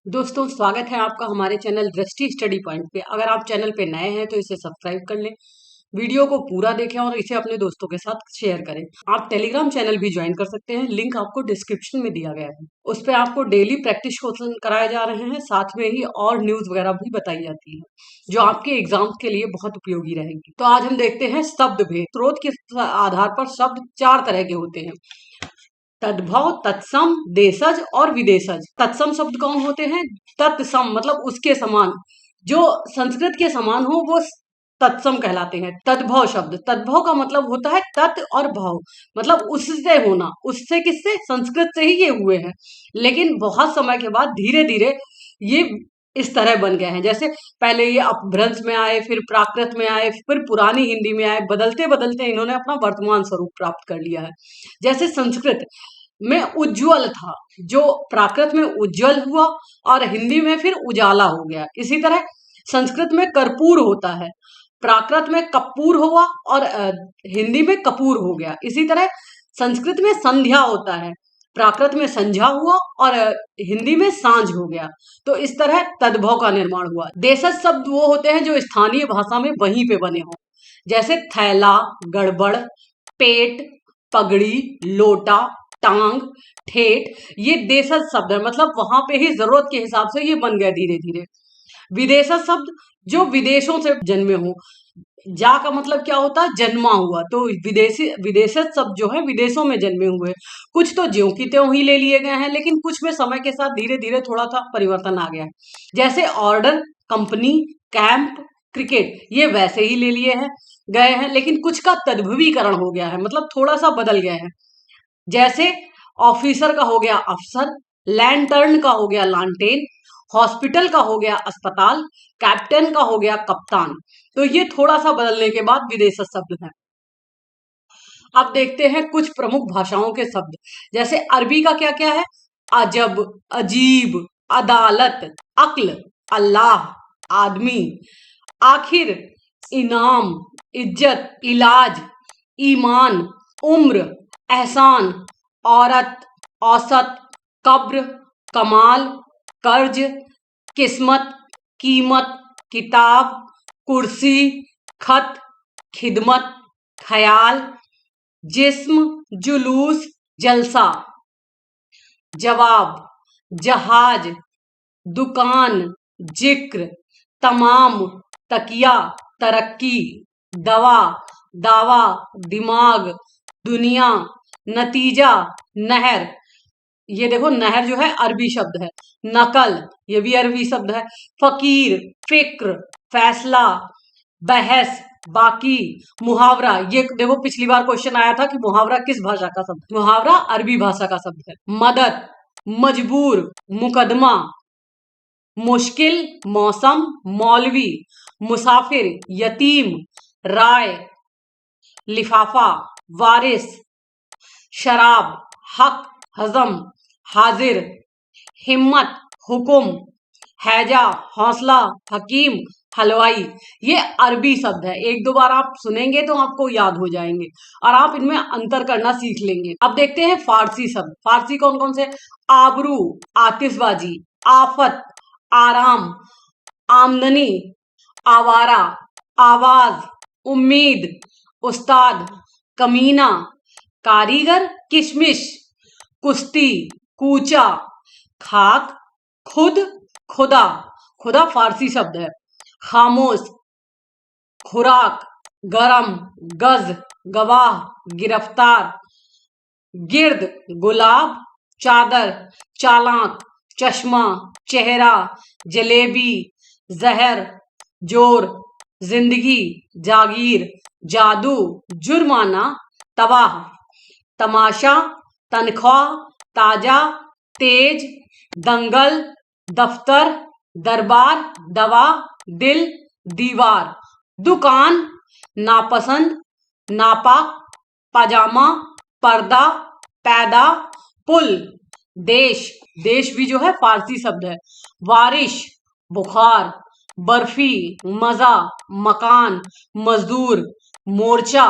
दोस्तों स्वागत है आपका हमारे चैनल दृष्टि स्टडी पॉइंट पे। अगर आप चैनल पे नए हैं तो इसे सब्सक्राइब कर लें, वीडियो को पूरा देखें और इसे अपने दोस्तों के साथ शेयर करें। आप टेलीग्राम चैनल भी ज्वाइन कर सकते हैं, लिंक आपको डिस्क्रिप्शन में दिया गया है। उस पर आपको डेली प्रैक्टिस क्वेश्चन कराए जा रहे हैं, साथ में ही और न्यूज वगैरह भी बताई जाती है जो आपके एग्जाम्स के लिए बहुत उपयोगी रहेगी। तो आज हम देखते हैं शब्द भेद। स्रोत के आधार पर शब्द चार तरह के होते हैं: तद्भव, तत्सम, देशज और विदेशज। तत्सम शब्द कौन होते हैं? तत्सम मतलब उसके समान, जो संस्कृत के समान हो वो तत्सम कहलाते हैं। तद्भव शब्द, तद्भव का मतलब होता है तत् और भव, मतलब उससे होना। उससे किससे? संस्कृत से ही ये हुए हैं, लेकिन बहुत समय के बाद धीरे धीरे ये इस तरह बन गए हैं। जैसे पहले ये अपभ्रंश में आए, फिर प्राकृत में आए, फिर पुरानी हिंदी में आए, बदलते बदलते इन्होंने अपना वर्तमान स्वरूप प्राप्त कर लिया है। जैसे संस्कृत में उज्ज्वल था, जो प्राकृत में उज्जवल हुआ और हिंदी में फिर उजाला हो गया। इसी तरह संस्कृत में कर्पूर होता है, प्राकृत में कपूर हुआ और हिंदी में कपूर हो गया। इसी तरह संस्कृत में संध्या होता है, प्राकृत में संध्या हुआ और हिंदी में सांझ हो गया। तो इस तरह तद्भव का निर्माण हुआ। देशज शब्द वो होते हैं जो स्थानीय भाषा में वहीं पे बने हों, जैसे थैला, गड़बड़, पेट, पगड़ी, लोटा, टांग, ठेठ। ये देशज शब्द है, मतलब वहां पे ही जरूरत के हिसाब से ये बन गए धीरे धीरे। विदेशज शब्द जो विदेशों से जन्मे हों। जा का मतलब क्या होता है? जन्मा हुआ। तो विदेशी विदेशज शब्द जो है विदेशों में जन्मे हुए। कुछ तो ज्यों की त्यों ही ले लिए गए हैं, लेकिन कुछ में समय के साथ धीरे धीरे थोड़ा सा परिवर्तन आ गया है। जैसे ऑर्डर, कंपनी, कैंप, क्रिकेट, ये वैसे ही ले लिए हैं गए हैं, लेकिन कुछ का तद्भवीकरण हो गया है, मतलब थोड़ा सा बदल गया है। जैसे ऑफिसर का हो गया अफसर, लैंटर्न का हो गया लालटेन, हॉस्पिटल का हो गया अस्पताल, कैप्टन का हो गया कप्तान। तो ये थोड़ा सा बदलने के बाद विदेशज शब्द है। अब देखते हैं कुछ प्रमुख भाषाओं के शब्द। जैसे अरबी का क्या क्या है? अजब, अजीब, अदालत, अक्ल, अल्लाह, आदमी, आखिर, इनाम, इज्जत, इलाज, ईमान, उम्र, एहसान, औरत, औसत, कब्र, कमाल, कर्ज, किस्मत, कीमत, किताब, कुर्सी, खत, खिदमत, ख्याल, जिस्म, जुलूस, जलसा, जवाब, जहाज, दुकान, जिक्र, तमाम, तकिया, तरक्की, दवा, दावा, दिमाग, दुनिया, नतीजा, नहर। ये देखो नहर जो है अरबी शब्द है। नकल, ये भी अरबी शब्द है। फकीर, फिक्र, फैसला, बहस, बाकी, मुहावरा। ये देखो पिछली बार क्वेश्चन आया था कि मुहावरा किस भाषा का शब्द है। मुहावरा अरबी भाषा का शब्द है। मदद, मजबूर, मुकदमा, मुश्किल, मौसम, मौलवी, मुसाफिर, यतीम, राय, लिफाफा, वारिस, शराब, हक, हजम, हाजिर, हिम्मत, हुकुम, हैजा, हौसला, हकीम, हलवाई। ये अरबी शब्द है, एक दो बार आप सुनेंगे तो आपको याद हो जाएंगे और आप इनमें अंतर करना सीख लेंगे। अब देखते हैं फारसी शब्द। फारसी कौन कौन से? आबरू, आतिशबाजी, आफत, आराम, आमदनी, आवारा, आवाज, उम्मीद, उस्ताद, कमीना, कारीगर, किशमिश, कुश्ती, कूचा, खाक, खुद, खुदा। खुदा फारसी शब्द है। खामोश, खुराक, गरम, गज, गवाह, गिरफ्तार, गिर्द, गुलाब, चादर, चालाक, चश्मा, चेहरा, जलेबी, जहर, जोर, जिंदगी, जागीर, जादू, जुर्माना, तबाह, तमाशा, तनख्वाह, ताजा, तेज, दंगल, दफ्तर, दरबार, दवा, दिल, दीवार, दुकान, नापसंद, नापाक, पाजामा, पर्दा, पैदा, पुल, देश। देश भी जो है फारसी शब्द है। बारिश, बुखार, बर्फी, मजा, मकान, मजदूर, मोर्चा,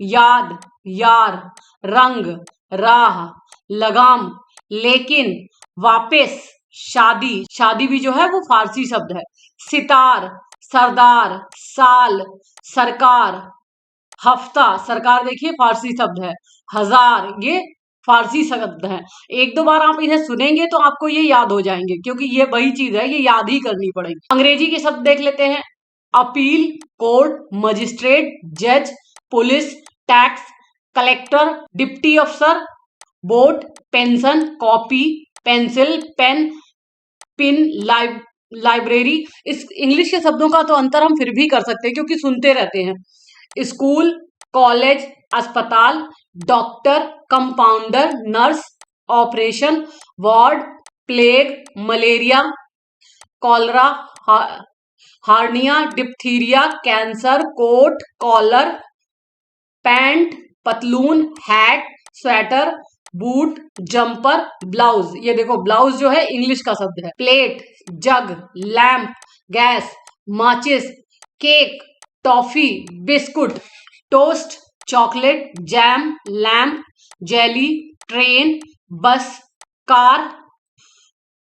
याद, यार, रंग, राह, लगाम, लेकिन, वापिस, शादी, शादी भी जो है वो फारसी शब्द है। सितार, सरदार, साल, सरकार, हफ्ता, सरकार देखिए फारसी शब्द है। हजार, ये फारसी शब्द है। एक दो बार आप इन्हें सुनेंगे तो आपको ये याद हो जाएंगे, क्योंकि ये वही चीज है, ये याद ही करनी पड़ेगी। अंग्रेजी के शब्द देख लेते हैं। अपील, कोर्ट, मजिस्ट्रेट, जज, पुलिस, टैक्स, कलेक्टर, डिप्टी अफसर, board, pension, copy, pencil, pen, pin, library. इस इंग्लिश के शब्दों का तो अंतर हम फिर भी कर सकते हैं, क्योंकि सुनते रहते हैं। स्कूल, कॉलेज, अस्पताल, doctor, compounder, nurse, operation, ward, plague, malaria, cholera, hernia, diphtheria, cancer, coat, collar, pant, पतलून, hat, sweater, boot, jumper, blouse. ये देखो ब्लाउज जो है इंग्लिश का शब्द है। प्लेट, जग, लैंप, गैस, माचिस, cake, toffee, biscuit, toast, chocolate, jam, lamp, jelly, train, bus, car,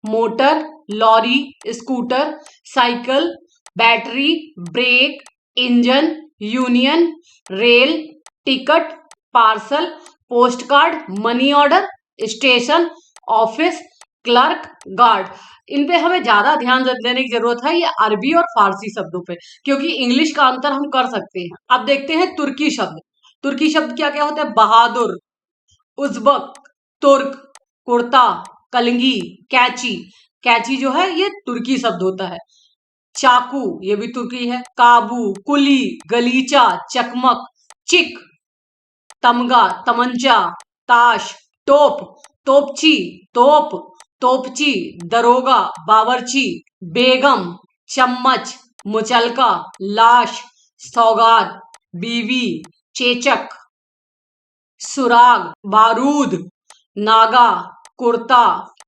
motor, lorry, scooter, cycle, battery, brake, engine, union, rail, ticket, parcel, post card, money order, station, office, clerk, guard. इन पे हमें ज्यादा ध्यान देने की जरूरत है, ये अरबी और फारसी शब्दों पे, क्योंकि इंग्लिश का अंतर हम कर सकते हैं। अब देखते हैं तुर्की शब्द। तुर्की शब्द क्या क्या होते हैं? बहादुर, उज्बक, तुर्क, कुर्ता, कलंगी, कैची। कैची जो है ये तुर्की शब्द होता है। चाकू, ये भी तुर्की है। काबू, कुली, गलीचा, चकमक, चिक, तमगा, तमंचा, ताश, टोप, तोपची, तोप, तोपची, दरोगा, बावर्ची, बेगम, चम्मच, मुचलका, लाश, सौगात, बीवी, चेचक, सुराग, बारूद, नागा, कुर्ता,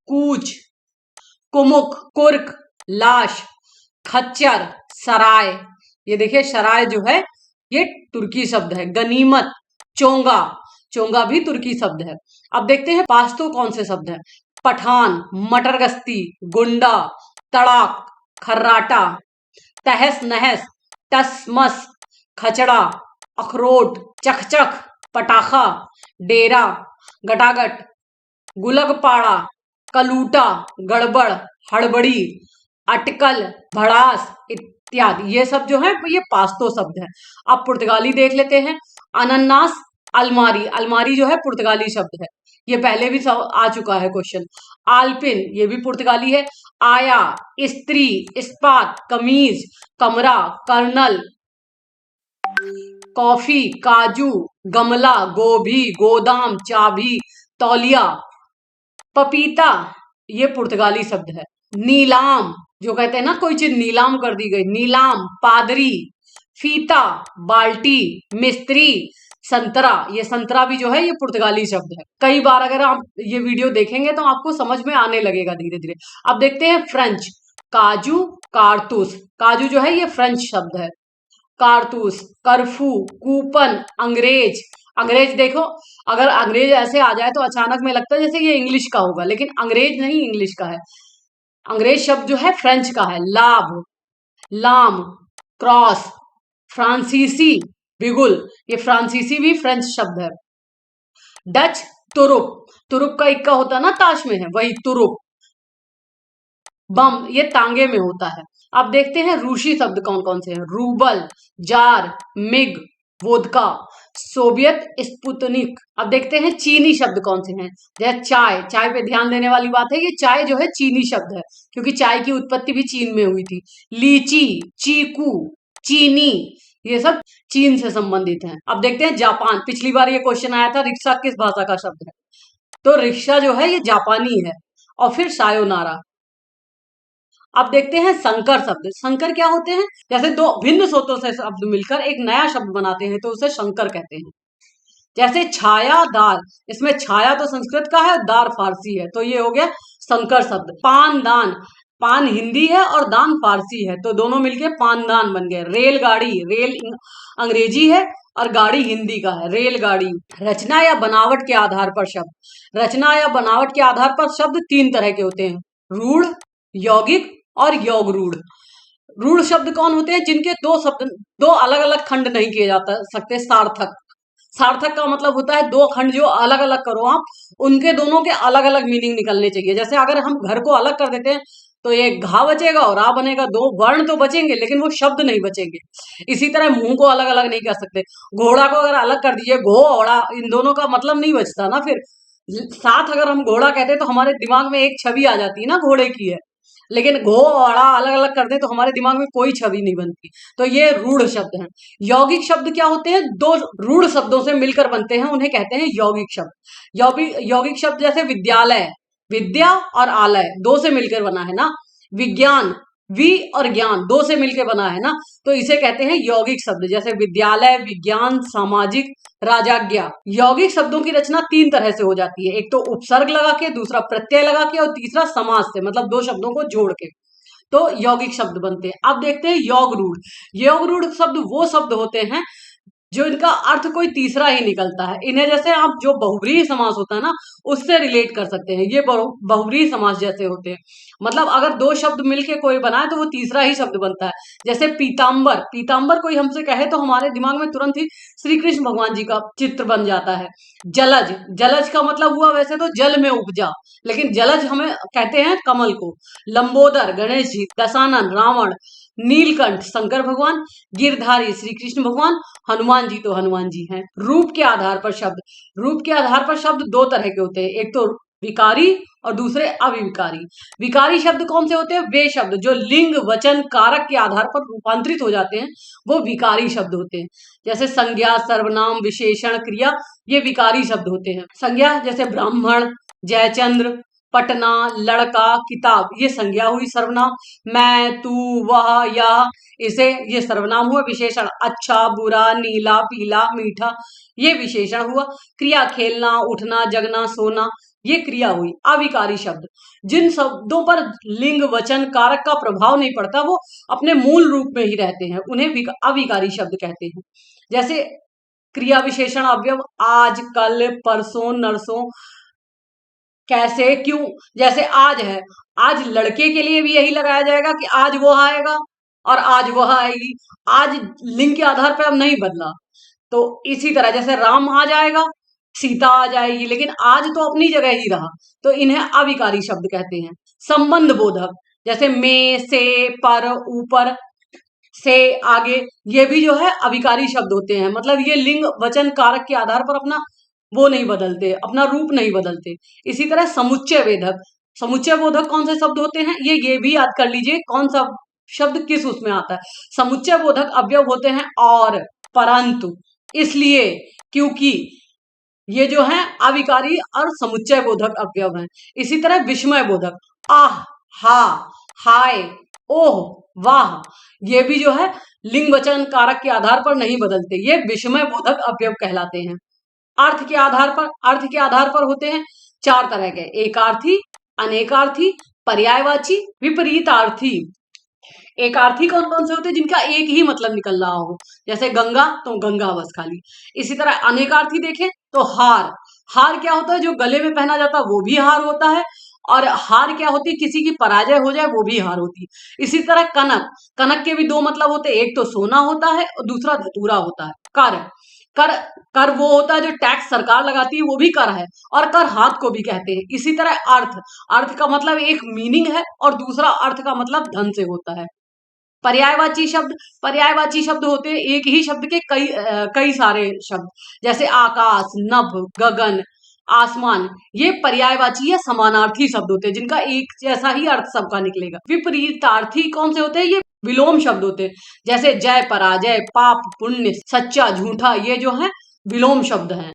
कूच, कुमुक, कुर्क, लाश, खच्चर, सराय। ये देखिए सराय जो है ये तुर्की शब्द है। गनीमत, चोंगा, चोंगा भी तुर्की शब्द है। अब देखते हैं पास्तु कौन से शब्द हैं। पठान, मटरगश्ती, गुंडा, तड़ाक, खर्राटा, तहस नहस, टस मस, खचड़ा, अखरोट, चकचक, पटाखा, डेरा, गटागट, गुलगपाड़ा, कलूटा, गड़बड़, हड़बड़ी, अटकल, भड़ास इत्यादि। ये सब जो है ये पास्तो शब्द है। अब पुर्तगाली देख लेते हैं। अनन्नास, अलमारी, अलमारी जो है पुर्तगाली शब्द है। ये पहले भी आ चुका है क्वेश्चन। आलपिन, ये भी पुर्तगाली है। आया, स्त्री, इस्पात, कमीज, कमरा, कर्नल, कॉफी, काजू, गमला, गोभी, गोदाम, चाबी, तौलिया, पपीता, ये पुर्तगाली शब्द है। नीलाम, जो कहते हैं ना कोई चीज नीलाम कर दी गई, नीलाम, पादरी, फीता, बाल्टी, मिस्त्री, संतरा। ये संतरा भी जो है ये पुर्तगाली शब्द है। कई बार अगर आप ये वीडियो देखेंगे तो आपको समझ में आने लगेगा धीरे धीरे। अब देखते हैं फ्रेंच। काजू, कारतूस, काजू जो है ये फ्रेंच शब्द है। कारतूस, कर्फ्यू, कूपन, अंग्रेज। अंग्रेज देखो, अगर अंग्रेज ऐसे आ जाए तो अचानक में लगता है जैसे ये इंग्लिश का होगा, लेकिन अंग्रेज नहीं इंग्लिश का है। अंग्रेज शब्द जो है फ्रेंच का है। लाभ, लाम, क्रॉस, फ्रांसीसी, बिगुल, ये फ्रांसीसी भी फ्रेंच शब्द है। डच, तुरुप, तुरुप का इक्का होता है ना ताश में है, वही तुरुप। बम, ये तांगे में होता है। अब देखते हैं रूसी शब्द कौन कौन से हैं। Rouble, jar, MiG, vodka, Soviet, Sputnik. अब देखते हैं चीनी शब्द कौन से हैं। जैसे चाय, चाय पे ध्यान देने वाली बात है, ये चाय जो है चीनी शब्द है, क्योंकि चाय की उत्पत्ति भी चीन में हुई थी। लीची, चीकू, चीनी, ये सब चीन से संबंधित हैं। अब देखते हैं जापान। पिछली बार ये क्वेश्चन आया था रिक्शा किस भाषा का शब्द है, तो रिक्शा जो है ये जापानी है। और फिर सायोनारा। अब देखते हैं संकर शब्द। संकर क्या होते हैं? जैसे दो भिन्न स्रोतों से शब्द मिलकर एक नया शब्द बनाते हैं तो उसे संकर कहते हैं। जैसे छायादार, इसमें छाया तो संस्कृत का है, दार फारसी है, तो ये हो गया संकर शब्द। पान दान, पान हिंदी है और दान फारसी है, तो दोनों मिलके पानदान बन गए। रेलगाड़ी, रेल अंग्रेजी है और गाड़ी हिंदी का है, रेलगाड़ी। रचना या बनावट के आधार पर शब्द, रचना या बनावट के आधार पर शब्द तीन तरह के होते हैं। रूढ़, यौगिक और योग रूढ़। रूढ़ शब्द कौन होते हैं? जिनके दो अलग अलग खंड नहीं किए जाता सकते। सार्थक, सार्थक का मतलब होता है दो खंड जो अलग अलग करो आप, उनके दोनों के अलग अलग मीनिंग निकलने चाहिए। जैसे अगर हम घर को अलग कर देते हैं तो ये घा बचेगा और आ बनेगा, दो वर्ण तो बचेंगे लेकिन वो शब्द नहीं बचेंगे। इसी तरह मुंह को अलग अलग नहीं कर सकते। घोड़ा को अगर अलग कर दीजिए, घो औड़ा, इन दोनों का मतलब नहीं बचता ना। फिर साथ अगर हम घोड़ा कहते हैं तो हमारे दिमाग में एक छवि आ जाती है ना, घोड़े की है। लेकिन घो औड़ा अलग अलग कर दे तो हमारे दिमाग में कोई छवि नहीं बनती। तो ये रूढ़ शब्द हैं। यौगिक शब्द क्या होते हैं? दो रूढ़ शब्दों से मिलकर बनते हैं, उन्हें कहते हैं यौगिक शब्द। यौगिक शब्द जैसे विद्यालय, विद्या और आलय दो से मिलकर बना है ना। विज्ञान, वि और ज्ञान दो से मिलकर बना है ना, तो इसे कहते हैं यौगिक शब्द। जैसे विद्यालय, विज्ञान, सामाजिक, राजाज्ञा। यौगिक शब्दों की रचना तीन तरह से हो जाती है। एक तो उपसर्ग लगा के, दूसरा प्रत्यय लगा के, और तीसरा समास से, मतलब दो शब्दों को जोड़ के, तो यौगिक शब्द बनते हैं। अब देखते हैं योग रूढ़। योग रूढ़ शब्द वो शब्द होते हैं जो इनका अर्थ कोई तीसरा ही निकलता है। इन्हें जैसे आप जो बहुब्रीहि समास होता है ना, उससे रिलेट कर सकते हैं। ये बहुब्रीहि समास जैसे होते हैं। मतलब अगर दो शब्द मिलके कोई बनाए तो वो तीसरा ही शब्द बनता है। जैसे पीताम्बर, पीताम्बर कोई हमसे कहे तो हमारे दिमाग में तुरंत ही श्री कृष्ण भगवान जी का चित्र बन जाता है। जलज, जलज का मतलब हुआ वैसे तो जल में उपजा, लेकिन जलज हमें कहते हैं कमल को। लंबोदर, गणेश जी। दशानन, रावण। नीलकंठ, शंकर भगवान। गिरधारी, श्री कृष्ण भगवान। हनुमान जी तो हनुमान जी हैं। रूप के आधार पर शब्द, रूप के आधार पर शब्द दो तरह के होते हैं। एक तो विकारी और दूसरे अविकारी। विकारी शब्द कौन से होते हैं? वे शब्द जो लिंग, वचन, कारक के आधार पर रूपांतरित हो जाते हैं, वो विकारी शब्द होते हैं। जैसे संज्ञा, सर्वनाम, विशेषण, क्रिया, ये विकारी शब्द होते हैं। संज्ञा जैसे ब्राह्मण, जयचंद्र, पटना, लड़का, किताब, ये संज्ञा हुई। सर्वनाम मैं, तू, वह, यह, इसे, ये सर्वनाम हुआ। विशेषण अच्छा, बुरा, नीला, पीला, मीठा, ये विशेषण हुआ। क्रिया खेलना, उठना, जगना, सोना, ये क्रिया हुई। अविकारी शब्द जिन शब्दों पर लिंग, वचन, कारक का प्रभाव नहीं पड़ता, वो अपने मूल रूप में ही रहते हैं, उन्हें अविकारी शब्द कहते हैं। जैसे क्रिया विशेषण अवयव आज, कल, परसों, नरसों, कैसे, क्यों। जैसे आज है, आज लड़के के लिए भी यही लगाया जाएगा कि आज वो आएगा और आज वह आएगी। आज लिंग के आधार पर अब नहीं बदला। तो इसी तरह जैसे राम आ जाएगा, सीता आ जाएगी, लेकिन आज तो अपनी जगह ही रहा, तो इन्हें अविकारी शब्द कहते हैं। संबंध बोधक जैसे में, से, पर, ऊपर, से, आगे, ये भी जो है अविकारी शब्द होते हैं। मतलब ये लिंग, वचन, कारक के आधार पर अपना वो नहीं बदलते, अपना रूप नहीं बदलते। इसी तरह समुच्चय वेधक, समुच्चय बोधक कौन से शब्द होते हैं? ये भी याद कर लीजिए कौन सा शब्द किस उसमें आता है। समुच्चय बोधक अवयव होते हैं और, परंतु, इसलिए, क्योंकि, ये जो है अविकारी और समुच्चय बोधक अवयव हैं। इसी तरह विस्मय बोधक आह, हा, हाय, ओह, वाह, ये भी जो है लिंग, वचन, कारक के आधार पर नहीं बदलते, ये विस्मय बोधक अवयव कहलाते हैं। अर्थ के आधार पर, अर्थ के आधार पर होते हैं चार तरह के: एकार्थी, अनेकार्थी, पर्यायवाची, विपरीतार्थी। एकार्थी कौन कौन से होते हैं? जिनका एक ही मतलब निकल रहा हो, जैसे गंगा तो गंगा बस खाली। इसी तरह अनेकार्थी देखें तो हार, हार क्या होता है? जो गले में पहना जाता है वो भी हार होता है, और हार क्या होती है? किसी की पराजय हो जाए वो भी हार होती है। इसी तरह कनक, कनक के भी दो मतलब होते हैं, एक तो सोना होता है और दूसरा धतूरा होता है। कर, कर, कर वो होता है जो टैक्स सरकार लगाती है, वो भी कर है, और कर हाथ को भी कहते हैं। इसी तरह अर्थ, अर्थ का मतलब एक मीनिंग है और दूसरा अर्थ का मतलब धन से होता है। पर्यायवाची शब्द, पर्यायवाची शब्द होते हैं एक ही शब्द के कई सारे शब्द, जैसे आकाश, नभ, गगन, आसमान, ये पर्यायवाची या समानार्थी शब्द होते हैं जिनका एक जैसा ही अर्थ सबका निकलेगा। विपरीतार्थी कौन से होते हैं? ये विलोम शब्द होते हैं, जैसे जय, पराजय, पाप, पुण्य, सच्चा, झूठा, ये जो है विलोम शब्द हैं।